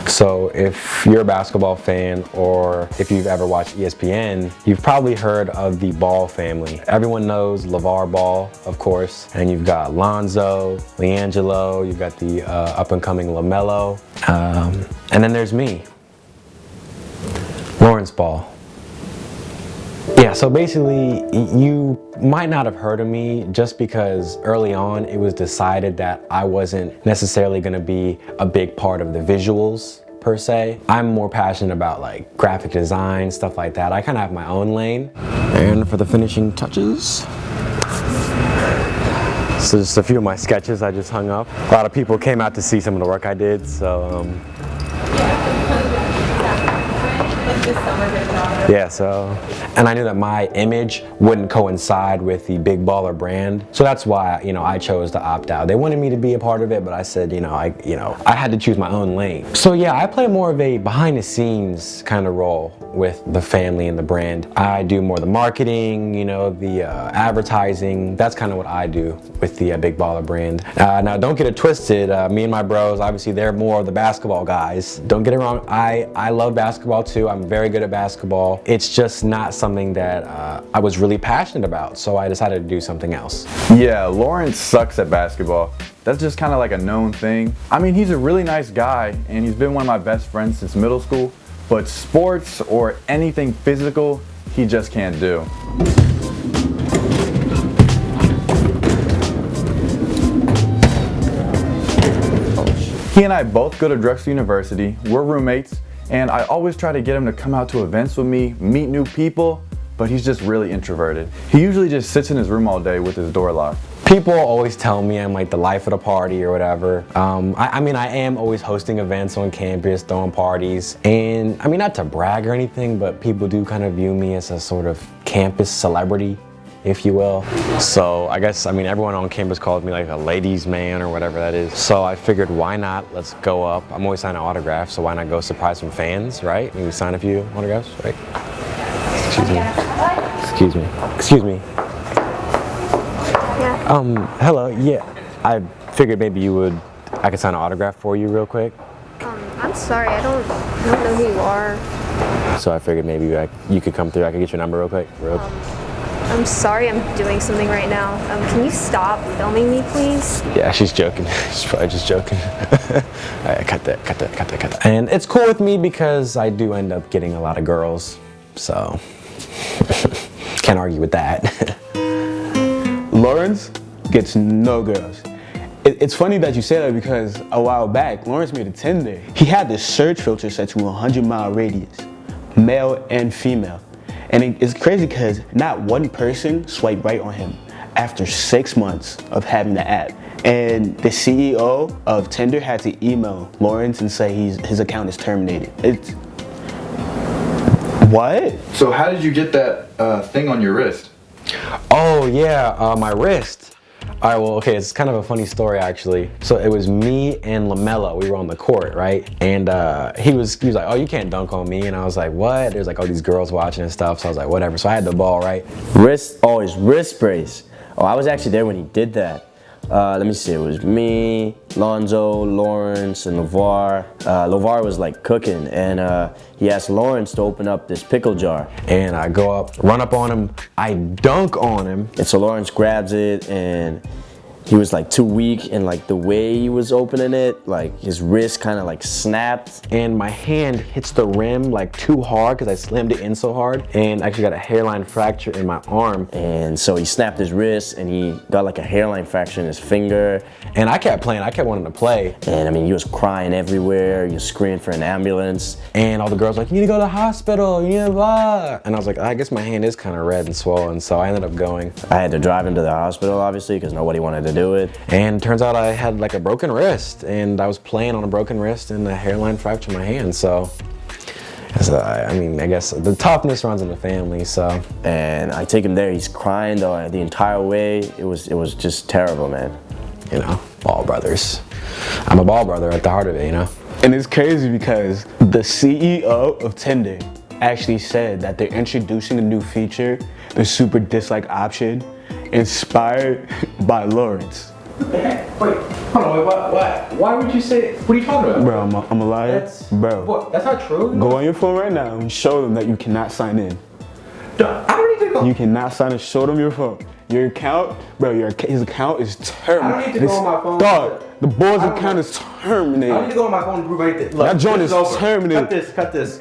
So if you're a basketball fan or if you've ever watched ESPN, you've probably heard of the Ball family. Everyone knows LeVar Ball, of course, and you've got Lonzo, LiAngelo, you've got the up-and-coming LaMelo, and then there's me, Laurence Ball. Yeah, so basically, you might not have heard of me just because early on it was decided that I wasn't necessarily gonna be a big part of the visuals per se. I'm more passionate about like graphic design, stuff like that. I kind of have my own lane. And for the finishing touches, so just a few of my sketches I just hung up. A lot of people came out to see some of the work I did, so yeah, and I knew that my image wouldn't coincide with the Big Baller brand, so that's why, you know, I chose to opt out. They wanted me to be a part of it, but I said, I had to choose my own lane. So yeah, I play more of a behind-the-scenes kind of role with the family and the brand. I do more of the marketing, the advertising. That's kind of what I do with the Big Baller brand. Now, don't get it twisted. Me and my bros, obviously, they're more of the basketball guys. Don't get it wrong. I love basketball too. I'm very good at basketball. It's just not something that I was really passionate about, so I decided to do something else. Yeah, Laurence sucks at basketball. That's just kind of like a known thing. I mean, he's a really nice guy, and he's been one of my best friends since middle school, but sports or anything physical, he just can't do. He and I both go to Drexel University. We're roommates, and I always try to get him to come out to events with me, meet new people, but he's just really introverted. He usually just sits in his room all day with his door locked. People always tell me I'm like the life of the party or whatever. I mean, I am always hosting events on campus, throwing parties. And I mean, not to brag or anything, but people do kind of view me as a sort of campus celebrity, if you will. So I guess, everyone on campus calls me like a ladies' man or whatever that is. So I figured, why not? Let's go up. I'm always signing autographs, so why not go surprise some fans, right? Maybe sign a few autographs, right? Excuse me. Excuse me. Excuse me. Hello, yeah. I figured maybe I could sign an autograph for you real quick. I'm sorry, I don't know who you are. So I figured maybe you could come through, I could get your number real quick. I'm sorry, I'm doing something right now. Can you stop filming me, please? Yeah, she's joking. She's probably just joking. Alright, cut that. And it's cool with me because I do end up getting a lot of girls, so can't argue with that. Laurence gets no girls. It's funny that you say that because a while back, Laurence made a Tinder. He had this search filter set to a 100-mile radius, male and female. And it's crazy because not one person swiped right on him after 6 months of having the app. And the CEO of Tinder had to email Laurence and say his account is terminated. What? So how did you get that thing on your wrist? Oh yeah, my wrist. All right, well, okay, it's kind of a funny story actually. So it was me and LaMelo, we were on the court, right? And he was like, oh, you can't dunk on me. And I was like, what? There's like all these girls watching and stuff. So I was like, whatever. So I had the ball, right? His wrist brace. Oh, I was actually there when he did that. Let me see, it was me, Lonzo, Laurence, and LeVar. LeVar was like cooking, and he asked Laurence to open up this pickle jar. And I go up, run up on him, I dunk on him. And so Laurence grabs it, and he was like too weak, and like the way he was opening it, like his wrist kind of like snapped. And my hand hits the rim like too hard because I slammed it in so hard, and I actually got a hairline fracture in my arm. And so he snapped his wrist, and he got like a hairline fracture in his finger. And I kept playing, I kept wanting to play. And he was crying everywhere, he was screaming for an ambulance. And all the girls were like, you need to go to the hospital, you need to blah. And I was like, I guess my hand is kind of red and swollen, so I ended up going. I had to drive him to the hospital, obviously, because nobody wanted to do it. And turns out I had like a broken wrist, and I was playing on a broken wrist and a hairline fracture in my hand, so. I guess the toughness runs in the family, so. And I take him there, he's crying the entire way. It was just terrible, man. Ball brothers. I'm a ball brother at the heart of it, And it's crazy because the CEO of Tinder actually said that they're introducing a new feature, the super dislike option, inspired by Laurence. What the heck? Wait, hold on, wait, why would you say, what are you talking about? Bro, I'm a liar. Bro, What, that's not true? go on your phone right now and show them that you cannot sign in. I don't need to go. You cannot sign in. Show them your phone. Your account, bro, his account is terminated. I don't need to go on my phone. Dog, the boy's I don't account know. is terminated. I don't need to go on my phone to prove anything. Look, That joint this is over. terminated. Cut this.